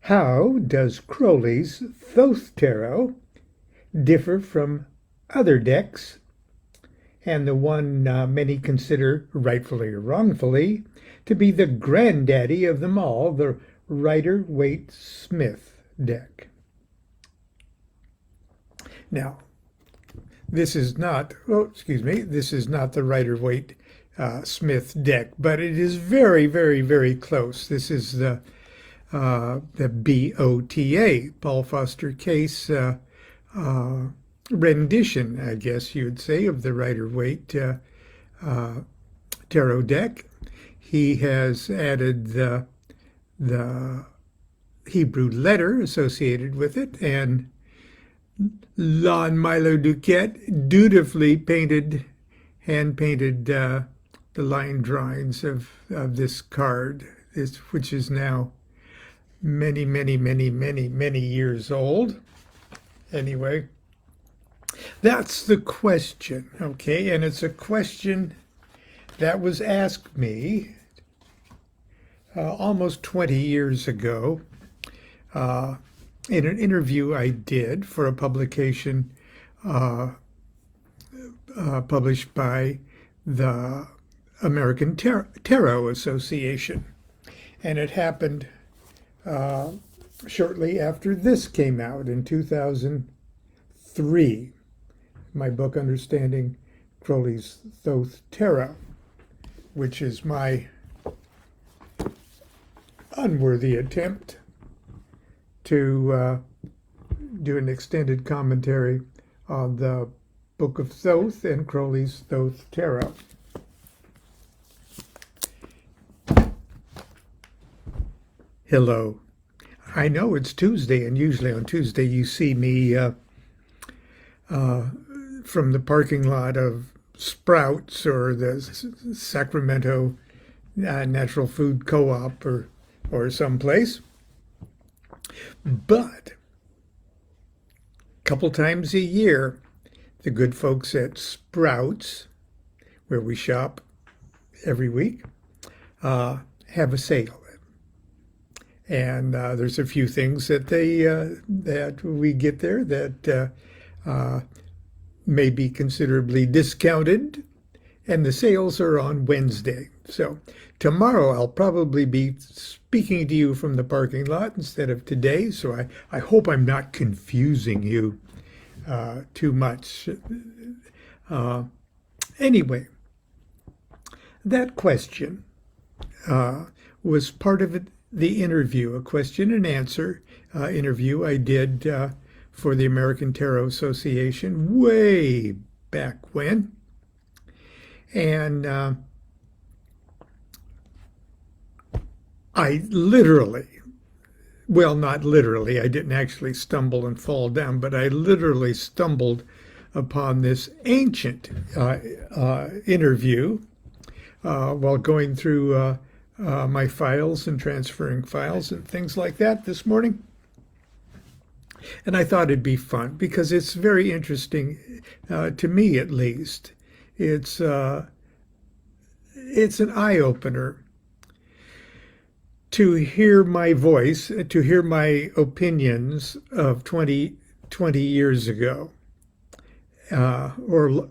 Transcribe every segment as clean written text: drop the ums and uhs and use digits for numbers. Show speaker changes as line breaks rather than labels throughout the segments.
How does Crowley's Thoth Tarot differ from other decks and the one many consider, rightfully or wrongfully, to be the granddaddy of them all, the Rider-Waite-Smith deck? Now, this is not, this is not the Rider-Waite-Smith deck, but it is very, very, very close. This is the BOTA, Paul Foster Case rendition, I guess you'd say, of the Rider-Waite tarot deck. He has added the Hebrew letter associated with it, and Lon Milo DuQuette dutifully hand-painted the line drawings of this card, which is now many, many, many, many, many years old. Anyway, that's the question, okay? And it's a question that was asked me almost 20 years ago in an interview I did for a publication published by the American Tarot Association. And it happened shortly after this came out in 2003, my book Understanding Crowley's Thoth Tarot, which is my unworthy attempt to do an extended commentary on the Book of Thoth and Crowley's Thoth Tarot. Hello. I know it's Tuesday, and usually on Tuesday you see me from the parking lot of Sprouts or the Sacramento Natural Food Co-op or someplace. But a couple times a year, the good folks at Sprouts, where we shop every week, have a sale. And there's a few things that that we get there that may be considerably discounted, and the sales are on Wednesday. So tomorrow I'll probably be speaking to you from the parking lot instead of today, so I hope I'm not confusing you too much. Anyway, that question was part of the interview, a question and answer interview I did for the American Tarot Association way back when. And I literally, well, not literally, I didn't actually stumble and fall down, but I literally stumbled upon this ancient interview while going through my files and transferring files and things like that this morning. And I thought it'd be fun because it's very interesting, to me at least. It's an eye-opener to hear my voice, to hear my opinions of 20 years ago, or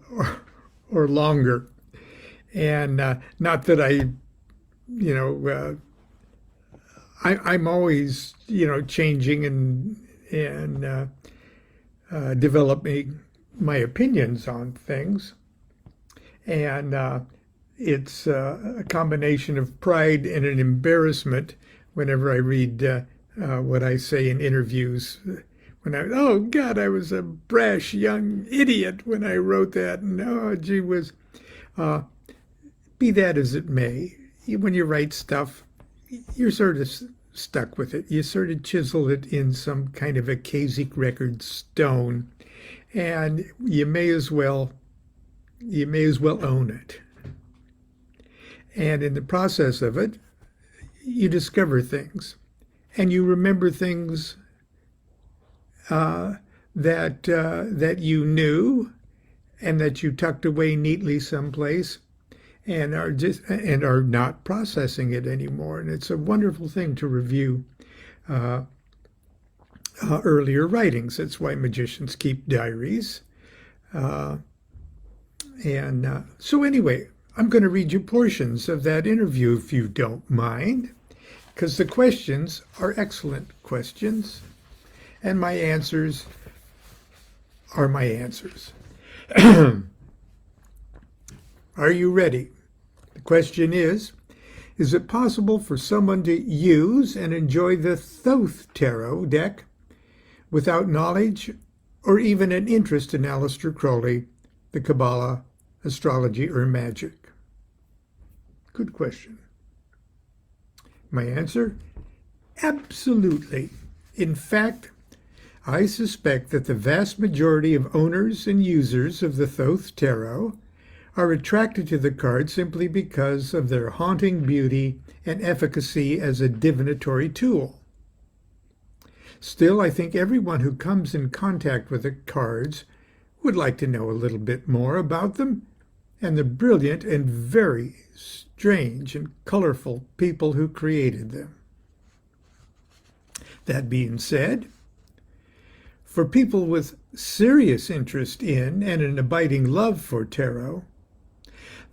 longer. And not that I'm always, changing and developing my opinions on things. And it's a combination of pride and an embarrassment whenever I read what I say in interviews. Oh God, I was a brash young idiot when I wrote that. And oh, gee whiz. Be that as it may, when you write stuff, you're sort of stuck with it. You sort of chisel it in some kind of a Kasich record stone, and you may as well own it. And in the process of it, you discover things, and you remember things that you knew and that you tucked away neatly someplace, and are not processing it anymore. And it's a wonderful thing to review earlier writings. That's why magicians keep diaries. So anyway, I'm going to read you portions of that interview if you don't mind, because the questions are excellent questions, and my answers are my answers. Are you ready? The question is it possible for someone to use and enjoy the Thoth Tarot deck without knowledge or even an interest in Aleister Crowley, the Kabbalah, astrology, or magic? Good question. My answer? Absolutely. In fact, I suspect that the vast majority of owners and users of the Thoth Tarot are attracted to the card simply because of their haunting beauty and efficacy as a divinatory tool. Still, I think everyone who comes in contact with the cards would like to know a little bit more about them and the brilliant and very strange and colorful people who created them. That being said, for people with serious interest in and an abiding love for tarot,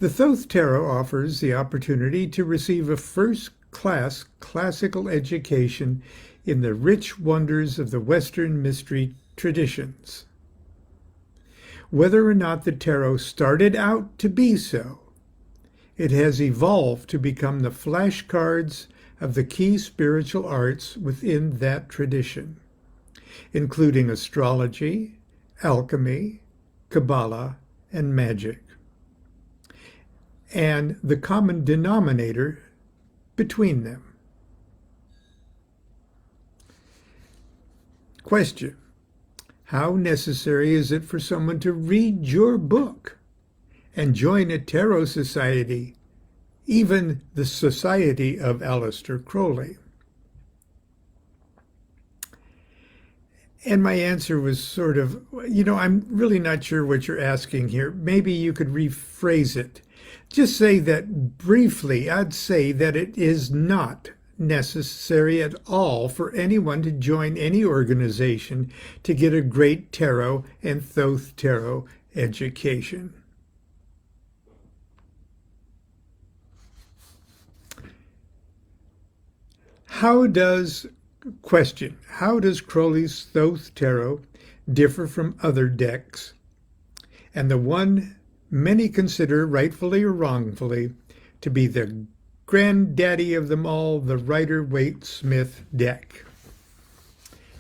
the Thoth Tarot offers the opportunity to receive a first-class classical education in the rich wonders of the Western mystery traditions. Whether or not the tarot started out to be so, it has evolved to become the flashcards of the key spiritual arts within that tradition, including astrology, alchemy, Kabbalah, and magic, and the common denominator between them. Question: how necessary is it for someone to read your book and join a tarot society, even the Society of Aleister Crowley? And my answer was sort of, I'm really not sure what you're asking here. Maybe you could rephrase it. Just say that briefly, I'd say that it is not necessary at all for anyone to join any organization to get a great tarot and Thoth Tarot education. How does Crowley's Thoth Tarot differ from other decks, and the one many consider, rightfully or wrongfully, to be the granddaddy of them all, the Rider-Waite-Smith deck?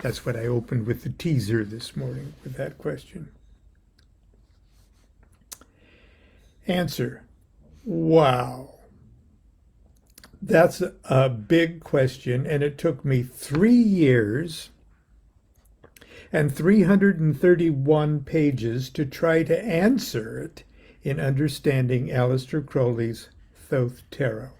That's what I opened with the teaser this morning, with that question. Answer: wow. That's a big question, and it took me 3 years and 331 pages to try to answer it in understanding Aleister Crowley's Thoth Tarot.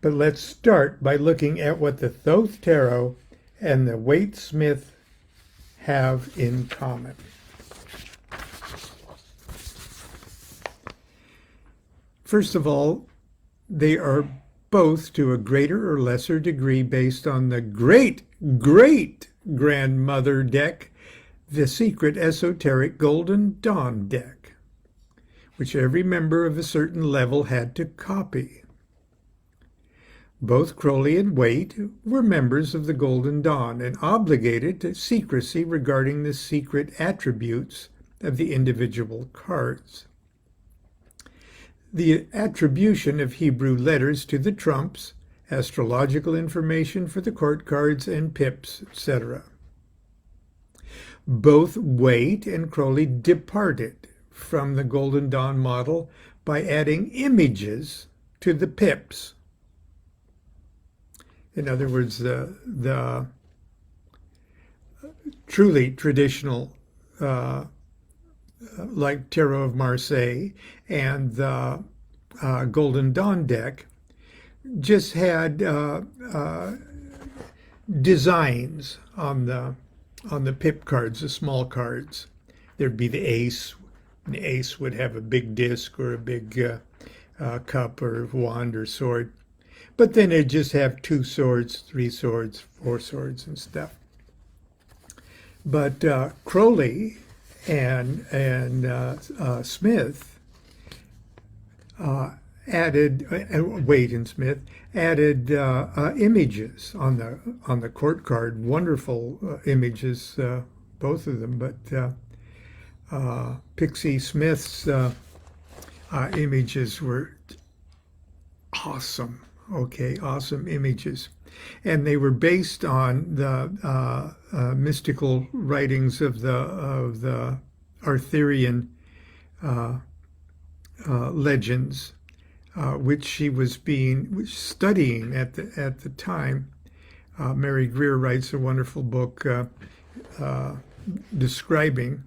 But let's start by looking at what the Thoth Tarot and the Waite-Smith have in common. First of all, they are both, to a greater or lesser degree, based on the great-great-grandmother deck, the secret esoteric Golden Dawn deck, which every member of a certain level had to copy. Both Crowley and Waite were members of the Golden Dawn and obligated to secrecy regarding the secret attributes of the individual cards. The attribution of Hebrew letters to the trumps, astrological information for the court cards and pips, etc. Both Waite and Crowley departed from the Golden Dawn model by adding images to the pips. In other words, the truly traditional, like Tarot of Marseille and the Golden Dawn deck, just had designs on the pip cards, the small cards. There'd be the ace. The ace would have a big disc or a big cup or wand or sword. But then it'd just have 2 swords, 3 swords, 4 swords and stuff. But Crowley and Smith added, Waite and Smith added images on the court card. Wonderful images, both of them. But Pixie Smith's images were awesome. Okay, awesome images. And they were based on the mystical writings of the Arthurian legends, which she was studying at the time. Mary Greer writes a wonderful book describing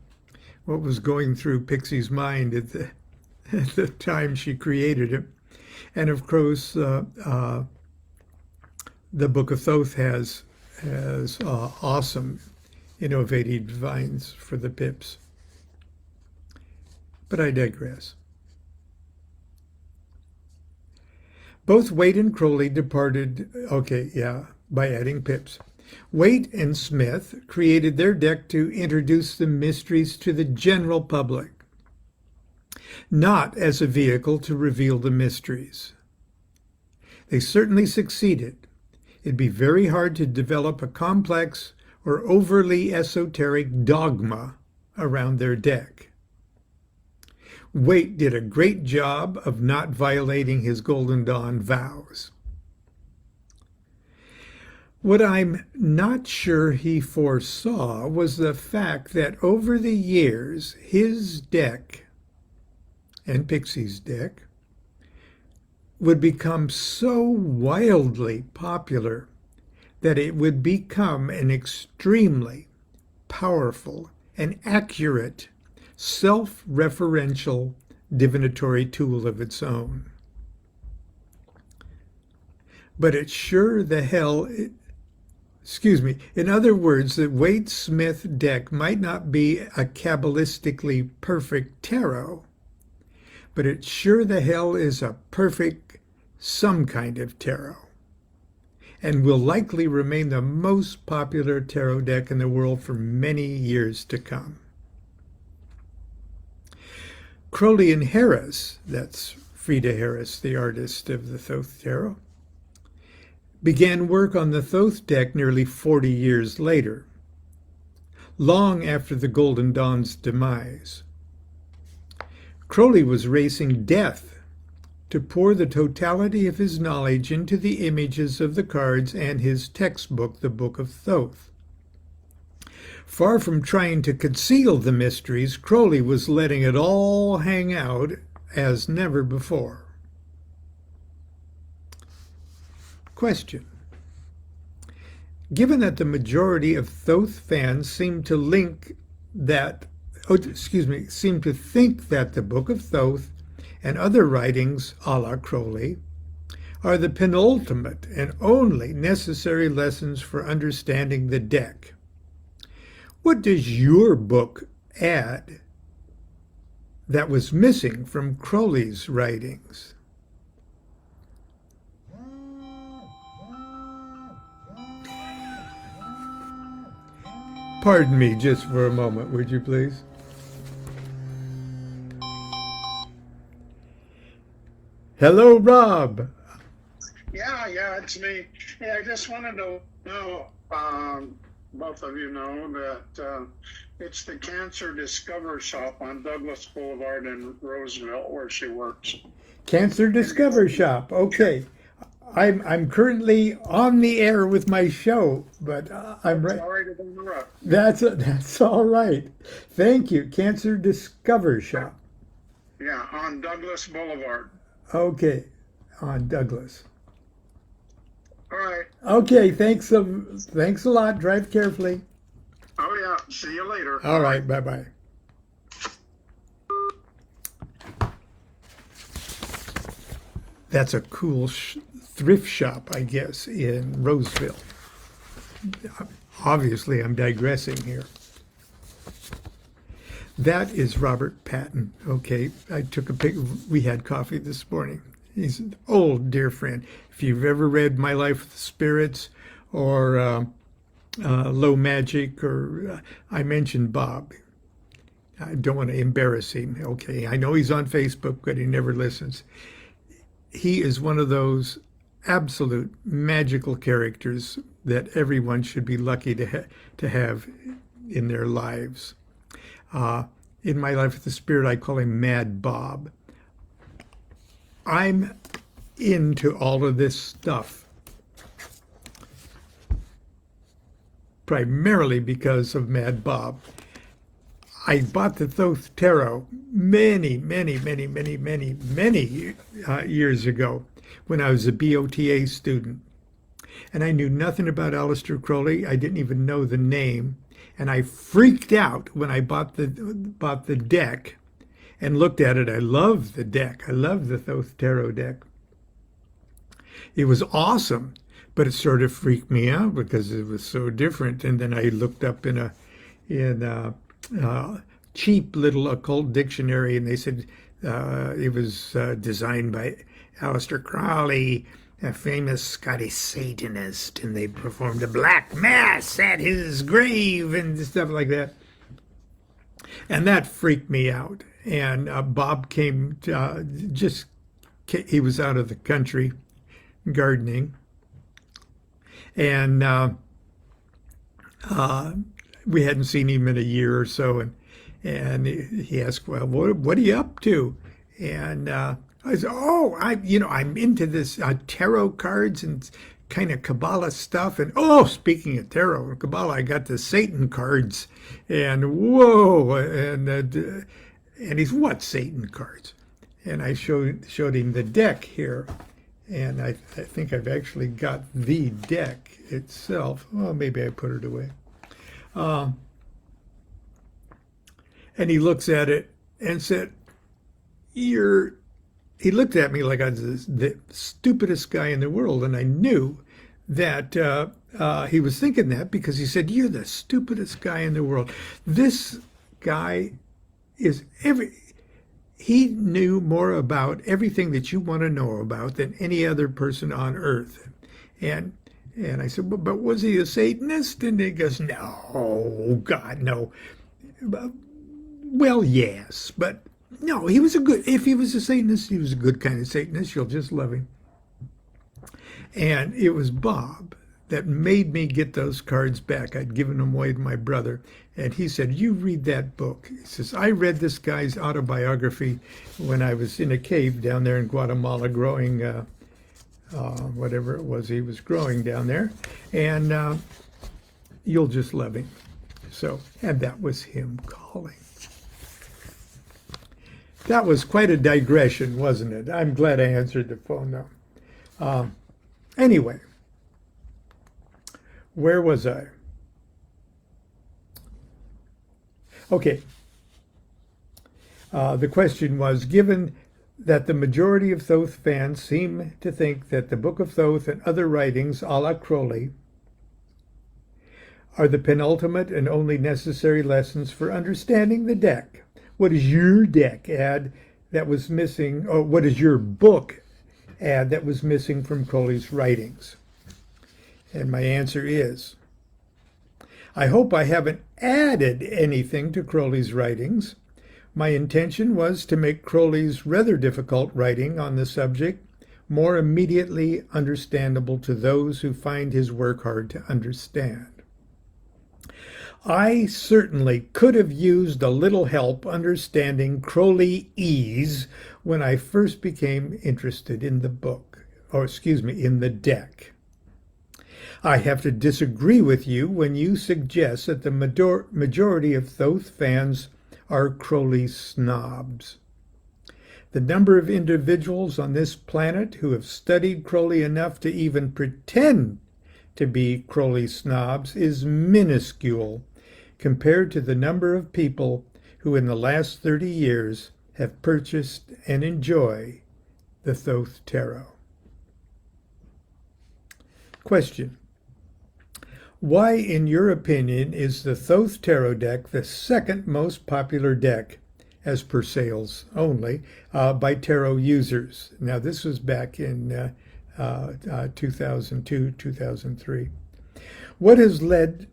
what was going through Pixie's mind at the time she created it. And of course, the Book of Thoth has awesome innovative designs for the pips. But I digress. Both Waite and Crowley departed, by adding pips. Waite and Smith created their deck to introduce the mysteries to the general public, not as a vehicle to reveal the mysteries. They certainly succeeded. It'd be very hard to develop a complex or overly esoteric dogma around their deck. Waite did a great job of not violating his Golden Dawn vows. What I'm not sure he foresaw was the fact that over the years, his deck and Pixie's deck would become so wildly popular that it would become an extremely powerful and accurate self-referential divinatory tool of its own. But it sure the hell, in other words, the Waite-Smith deck might not be a Kabbalistically perfect tarot, but it sure the hell is a perfect some kind of tarot, and will likely remain the most popular tarot deck in the world for many years to come. Crowley and Harris, that's Frida Harris, the artist of the Thoth Tarot, began work on the Thoth deck nearly 40 years later, long after the Golden Dawn's demise. Crowley was racing death to pour the totality of his knowledge into the images of the cards and his textbook, the Book of Thoth. Far from trying to conceal the mysteries, Crowley was letting it all hang out as never before. Question. Given that the majority of Thoth fans seem to think that the Book of Thoth and other writings a la Crowley are the penultimate and only necessary lessons for understanding the deck, what does your book add that was missing from Crowley's writings? Pardon me just for a moment, would you please? Hello, Rob.
Yeah, it's me. Hey, I just wanted to know, both of you know that it's the Cancer Discover Shop on Douglas Boulevard in Roseville where she works.
Cancer Discover Shop. Okay. I'm currently on the air with my show, but I'm right.
Sorry to interrupt.
That's all right. Thank you. Cancer Discover Shop.
Yeah, on Douglas Boulevard.
Okay, on Douglas.
All right.
Okay, thanks a lot. Drive carefully.
Oh, yeah. See you later.
All right, bye-bye. That's a cool thrift shop, I guess, in Roseville. Obviously, I'm digressing here. That is Robert Patton. Okay, I took a pic. We had coffee this morning. He's an old dear friend. If you've ever read My Life with the Spirits or Low Magic, or I mentioned Bob. I don't want to embarrass him. Okay, I know he's on Facebook, but he never listens. He is one of those absolute magical characters that everyone should be lucky to have in their lives. In My Life with the Spirit, I call him Mad Bob. I'm into all of this stuff primarily because of Mad Bob. I bought the Thoth Tarot many years ago when I was a BOTA student. And I knew nothing about Aleister Crowley. I didn't even know the name. And I freaked out when I bought the deck and looked at it. I love the deck. I love the Thoth Tarot deck. It was awesome, but it sort of freaked me out because it was so different. And then I looked up in a cheap little occult dictionary, and they said it was designed by Aleister Crowley, a famous Scottish Satanist, and they performed a black mass at his grave and stuff like that. And that freaked me out. And Bob came, he was out of the country gardening. And we hadn't seen him in a year or so. And he asked, well, what are you up to? And I said, I'm into this tarot cards and kind of Kabbalah stuff. And speaking of tarot and Kabbalah, I got the Satan cards. And whoa! And he's, what Satan cards? And I showed him the deck here. And I think I've actually got the deck itself. Well, maybe I put it away. And he looks at it and said, he looked at me like I was the stupidest guy in the world. And I knew that he was thinking that because he said, you're the stupidest guy in the world. This guy he knew more about everything that you want to know about than any other person on earth. And I said, but was he a Satanist? And he goes, no, God, no. Well, yes, but no, if he was a Satanist, he was a good kind of Satanist. You'll just love him. And it was Bob that made me get those cards back. I'd given them away to my brother. And he said, you read that book. He says, I read this guy's autobiography when I was in a cave down there in Guatemala growing whatever it was he was growing down there. And you'll just love him. So, and that was him calling. That was quite a digression, wasn't it? I'm glad I answered the phone, though. Anyway, where was I? Okay. The question was, given that the majority of Thoth fans seem to think that the Book of Thoth and other writings a la Crowley are the penultimate and only necessary lessons for understanding the deck, what does your deck add that was missing, or what does your book add that was missing from Crowley's writings? And my answer is, I hope I haven't added anything to Crowley's writings. My intention was to make Crowley's rather difficult writing on the subject more immediately understandable to those who find his work hard to understand. I certainly could have used a little help understanding Crowleyese when I first became interested in the book, in the deck. I have to disagree with you when you suggest that the majority of Thoth fans are Crowley snobs. The number of individuals on this planet who have studied Crowley enough to even pretend to be Crowley snobs is minuscule compared to the number of people who in the last 30 years have purchased and enjoy the Thoth Tarot. Question. Why, in your opinion, is the Thoth Tarot deck the second most popular deck as per sales only, by tarot users. Now, this was back in 2002, 2003. What has led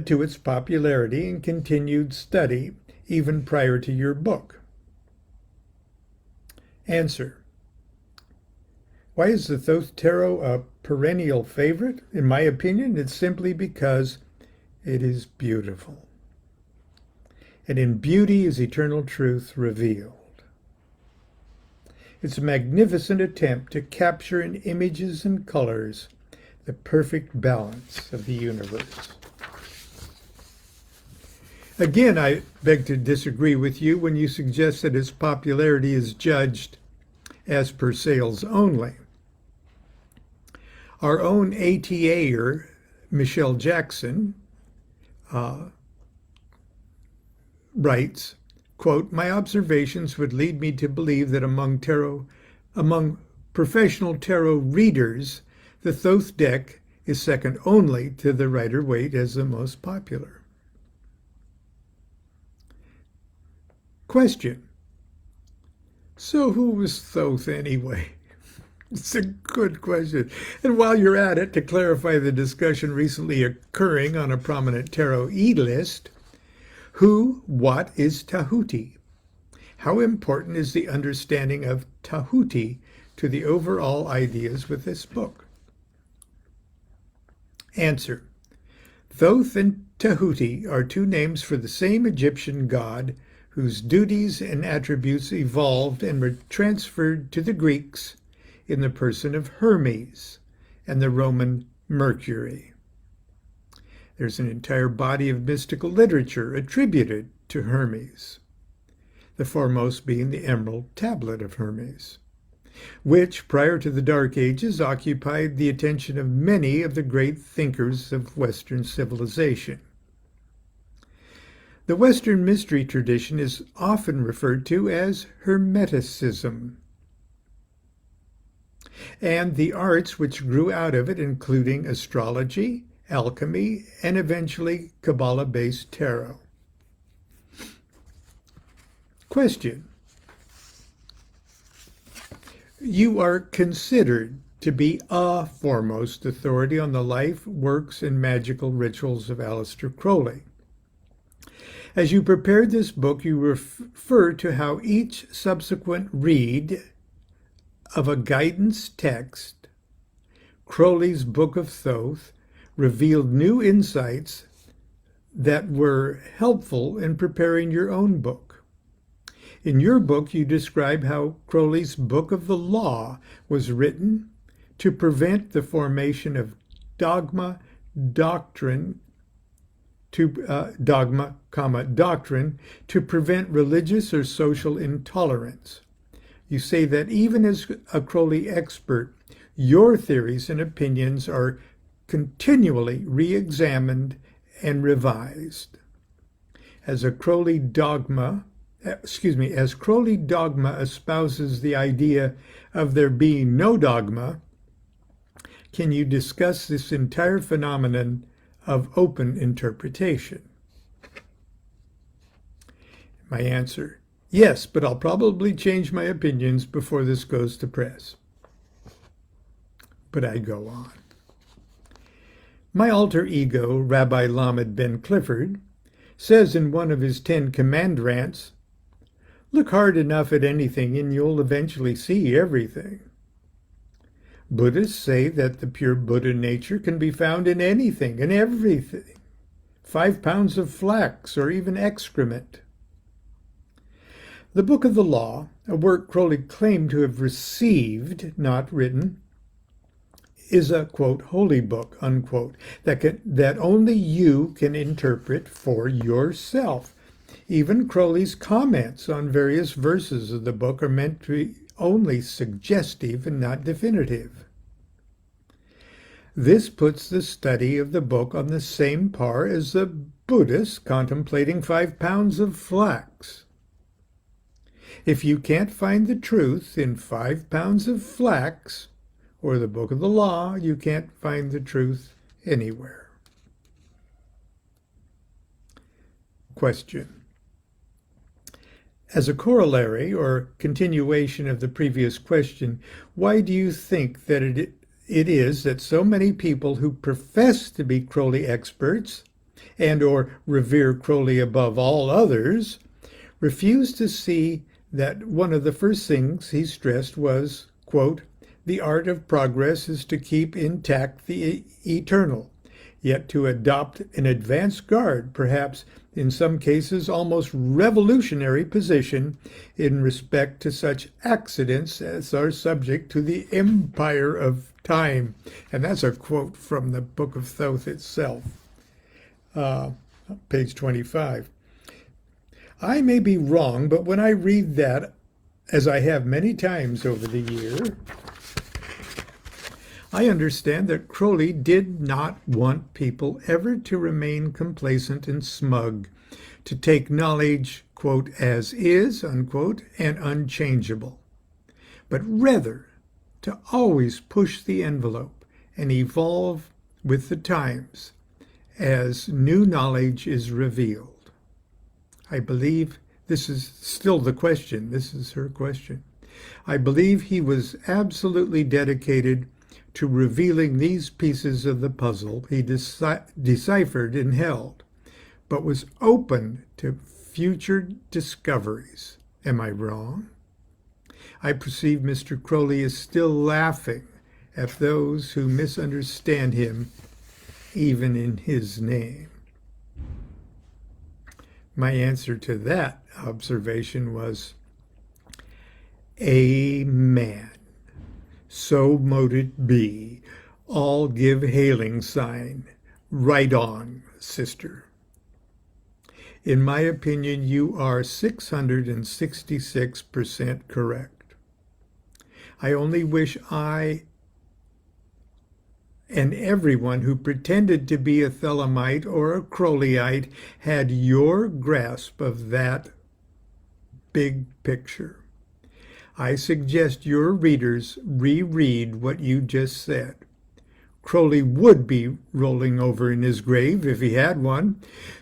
to its popularity and continued study even prior to your book? Answer. Why is the Thoth Tarot a perennial favorite? In my opinion, it's simply because it is beautiful. And in beauty is eternal truth revealed. It's a magnificent attempt to capture in images and colors the perfect balance of the universe. Again, I beg to disagree with you when you suggest that its popularity is judged as per sales only. Our own ATA-er, Michelle Jackson, writes, quote, "My observations would lead me to believe that among professional tarot readers, the Thoth deck is second only to the Rider-Waite as the most popular." Question. So who was Thoth anyway? It's a good question. And while you're at it, to clarify the discussion recently occurring on a prominent tarot e-list, what is Tahuti? How important is the understanding of Tahuti to the overall ideas with this book? Answer. Thoth and Tahuti are two names for the same Egyptian god whose duties and attributes evolved and were transferred to the Greeks in the person of Hermes and the Roman Mercury. There's an entire body of mystical literature attributed to Hermes, the foremost being the Emerald Tablet of Hermes, which, prior to the Dark Ages, occupied the attention of many of the great thinkers of Western civilization. The Western mystery tradition is often referred to as Hermeticism, and the arts which grew out of it, including astrology, alchemy, and eventually Kabbalah-based tarot. Question. You are considered to be a foremost authority on the life, works, and magical rituals of Aleister Crowley. As you prepared this book, you refer to how each subsequent read of a guidance text, Crowley's Book of Thoth, revealed new insights that were helpful in preparing your own book. In your book, you describe how Crowley's Book of the Law was written to prevent the formation of doctrine to prevent religious or social intolerance. You say that even as a Crowley expert, your theories and opinions are continually re-examined and revised. As Crowley dogma espouses the idea of there being no dogma, can you discuss this entire phenomenon of open interpretation? My answer, yes, but I'll probably change my opinions before this goes to press. But I go on. My alter ego, Rabbi Lamed Ben Clifford, says in one of his 10 command rants, "Look hard enough at anything and you'll eventually see everything." Buddhists say that the pure Buddha nature can be found in anything and everything. 5 pounds of flax or even excrement. The Book of the Law, a work Crowley claimed to have received, not written, is a, quote, holy book, unquote, that only you can interpret for yourself. Even Crowley's comments on various verses of the book are meant to be only suggestive and not definitive. This puts the study of the book on the same par as the Buddhists contemplating 5 pounds of flax. If you can't find the truth in 5 pounds of flax or the Book of the Law, you can't find the truth anywhere. Question. As a corollary or continuation of the previous question, why do you think that it is that so many people who profess to be Crowley experts and or revere Crowley above all others refuse to see that one of the first things he stressed was, quote, the art of progress is to keep intact the eternal, yet to adopt an advance guard, perhaps in some cases almost revolutionary position in respect to such accidents as are subject to the empire of time. And that's a quote from the Book of Thoth itself, page 25. I may be wrong, but when I read that, as I have many times over the year, I understand that Crowley did not want people ever to remain complacent and smug, to take knowledge, quote, as is, unquote, and unchangeable, but rather to always push the envelope and evolve with the times as new knowledge is revealed. I believe this is still the question. This is her question. I believe he was absolutely dedicated to revealing these pieces of the puzzle he deciphered and held, but was open to future discoveries. Am I wrong? I perceive Mr. Crowley is still laughing at those who misunderstand him, even in his name. My answer to that observation was, Amen. So mote it be. All give hailing sign. Right on, sister. In my opinion, you are 666% correct. I only wish I and everyone who pretended to be a Thelemite or a Crowleyite had your grasp of that big picture. I suggest your readers reread what you just said. Crowley would be rolling over in his grave, if he had one,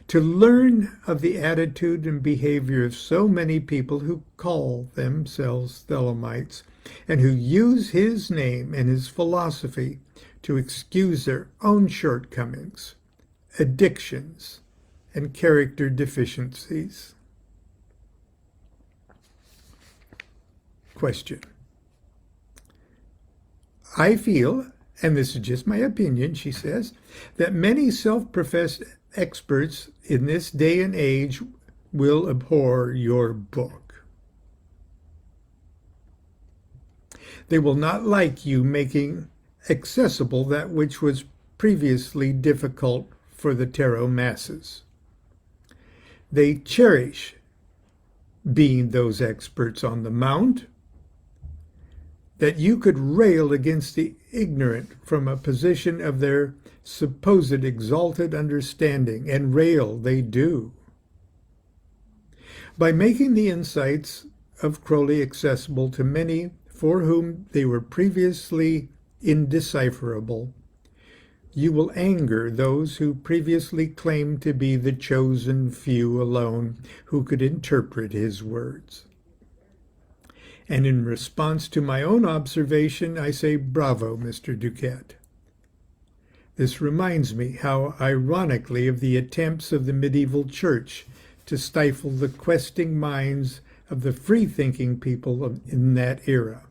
to learn of the attitude and behavior of so many people who call themselves Thelemites and who use his name and his philosophy to excuse their own shortcomings, addictions, and character deficiencies. Question. I feel, and this is just my opinion, she says, that many self-professed experts in this day and age will abhor your book. They will not like you making accessible that which was previously difficult for the tarot masses. They cherish being those experts on the mount, that you could rail against the ignorant from a position of their supposed exalted understanding, and rail they do. By making the insights of Crowley accessible to many for whom they were previously indecipherable, you will anger those who previously claimed to be the chosen few alone who could interpret his words. And in response to my own observation, I say, bravo, Mr. DuQuette. This reminds me how ironically of the attempts of the medieval church to stifle the questing minds of the free-thinking people in that era.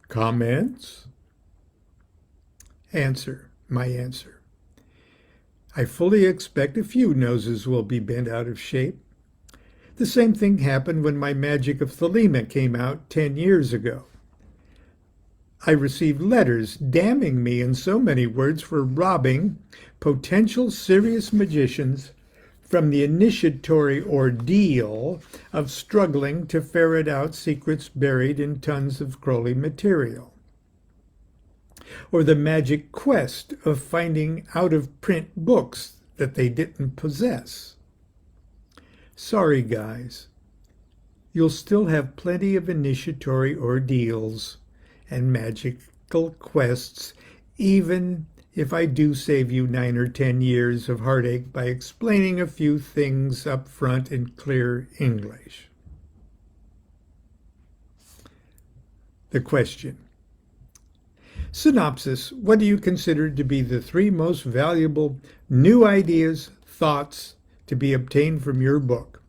Comments? Answer, my answer. I fully expect a few noses will be bent out of shape. The same thing happened when my Magic of Thelema came out 10 years ago. I received letters damning me in so many words for robbing potential serious magicians from the initiatory ordeal of struggling to ferret out secrets buried in tons of Crowley material, or the magic quest of finding out-of-print books that they didn't possess. Sorry, guys. You'll still have plenty of initiatory ordeals and magical quests, even if I do save you 9 or 10 years of heartache by explaining a few things up front in clear English. The question. Synopsis. What do you consider to be the 3 most valuable new ideas, thoughts to be obtained from your book?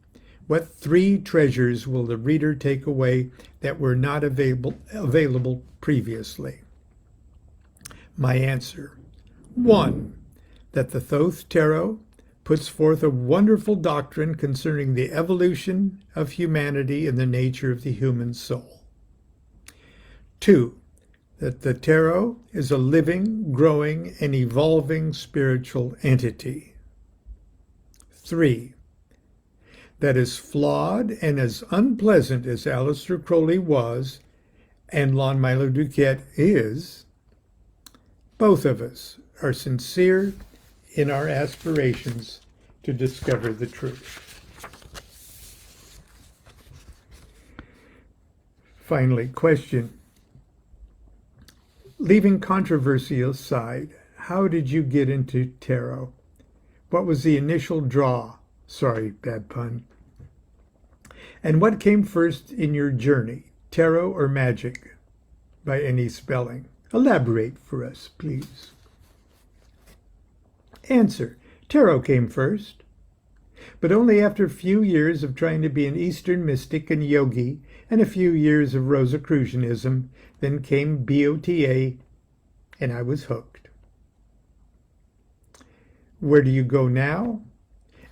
What 3 treasures will the reader take away that were not available previously? My answer. 1. That the Thoth Tarot puts forth a wonderful doctrine concerning the evolution of humanity and the nature of the human soul. 2. That the tarot is a living, growing, and evolving spiritual entity. 3. That as flawed and as unpleasant as Aleister Crowley was, and Lon Milo DuQuette is, both of us are sincere in our aspirations to discover the truth. Finally, question. Leaving controversy aside, how did you get into tarot? What was the initial draw? Sorry, bad pun. And what came first in your journey, tarot or magic, by any spelling? Elaborate for us, please. Answer. Tarot came first, but only after a few years of trying to be an Eastern mystic and yogi and a few years of Rosicrucianism, then came BOTA, and I was hooked. Where do you go now?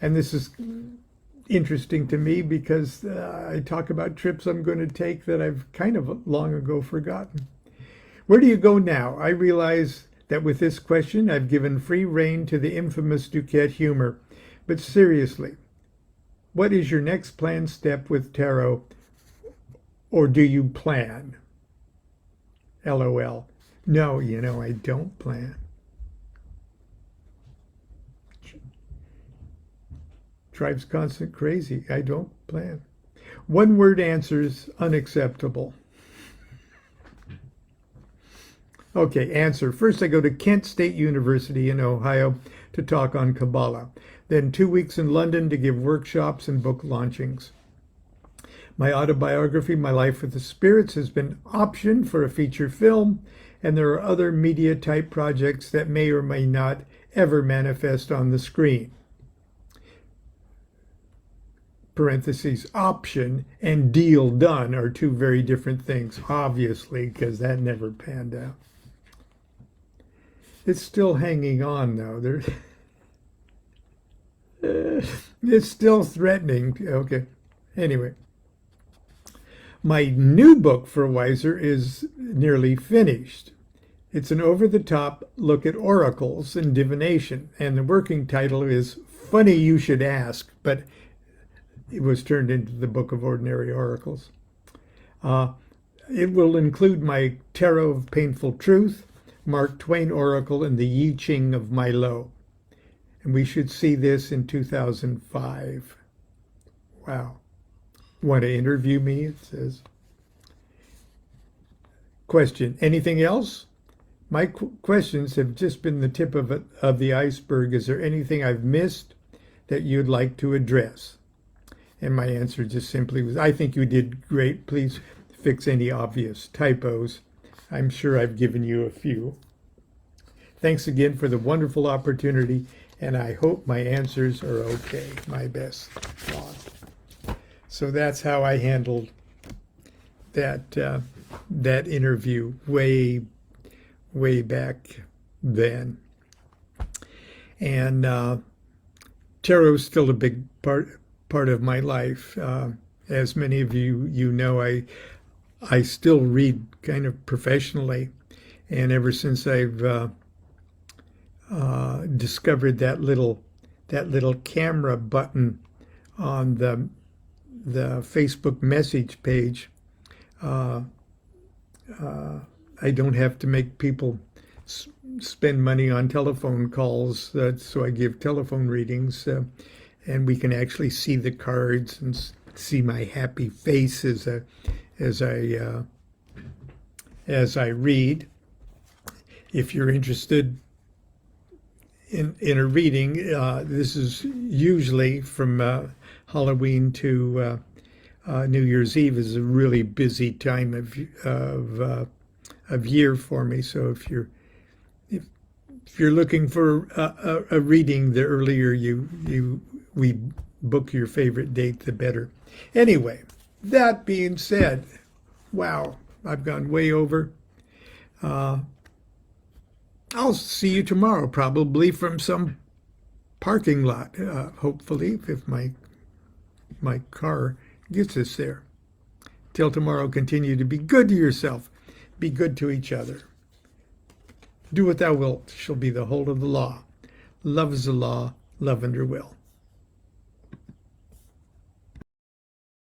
And this is interesting to me because I talk about trips I'm going to take that I've kind of long ago forgotten. Where do you go now? I realize that with this question, I've given free rein to the infamous DuQuette humor. But seriously, what is your next planned step with tarot? Or do you plan? LOL. No, I don't plan. Drives constant crazy. I don't plan. One word answers unacceptable. Okay, answer. First, I go to Kent State University in Ohio to talk on Kabbalah. Then 2 weeks in London to give workshops and book launchings. My autobiography, My Life with the Spirits, has been optioned for a feature film, and there are other media-type projects that may or may not ever manifest on the screen. Parentheses, option and deal done are 2 very different things, obviously, because that never panned out. It's still hanging on, though. It's still threatening. Okay. Anyway. My new book for Wiser is nearly finished. It's an over-the-top look at oracles and divination, and the working title is Funny You Should Ask, but it was turned into the Book of Ordinary Oracles. It will include my Tarot of Painful Truth, Mark Twain Oracle, and the Yi Ching of Milo. And we should see this in 2005. Wow. Want to interview me? It says. Question. Anything else? My questions have just been the tip of the iceberg. Is there anything I've missed that you'd like to address? And my answer just simply was, I think you did great. Please fix any obvious typos. I'm sure I've given you a few. Thanks again for the wonderful opportunity, and I hope my answers are okay. My best, Lon. So that's how I handled that interview way back then. And tarot is still a big part of my life. As many of you know, I still read kind of professionally, and ever since I've discovered that little camera button on the Facebook message page, I don't have to make people spend money on telephone calls, so I give telephone readings, and we can actually see the cards and see my happy face as I read. If you're interested in a reading. This is usually from Halloween to New Year's Eve is a really busy time of year for me. So if you're looking for a reading, the earlier we book your favorite date, the better. Anyway, that being said, wow, I've gone way over. I'll see you tomorrow, probably from some parking lot, hopefully, if my car gets us there. Till tomorrow, continue to be good to yourself. Be good to each other. Do what thou wilt shall be the whole of the law. Love is the law, love under will.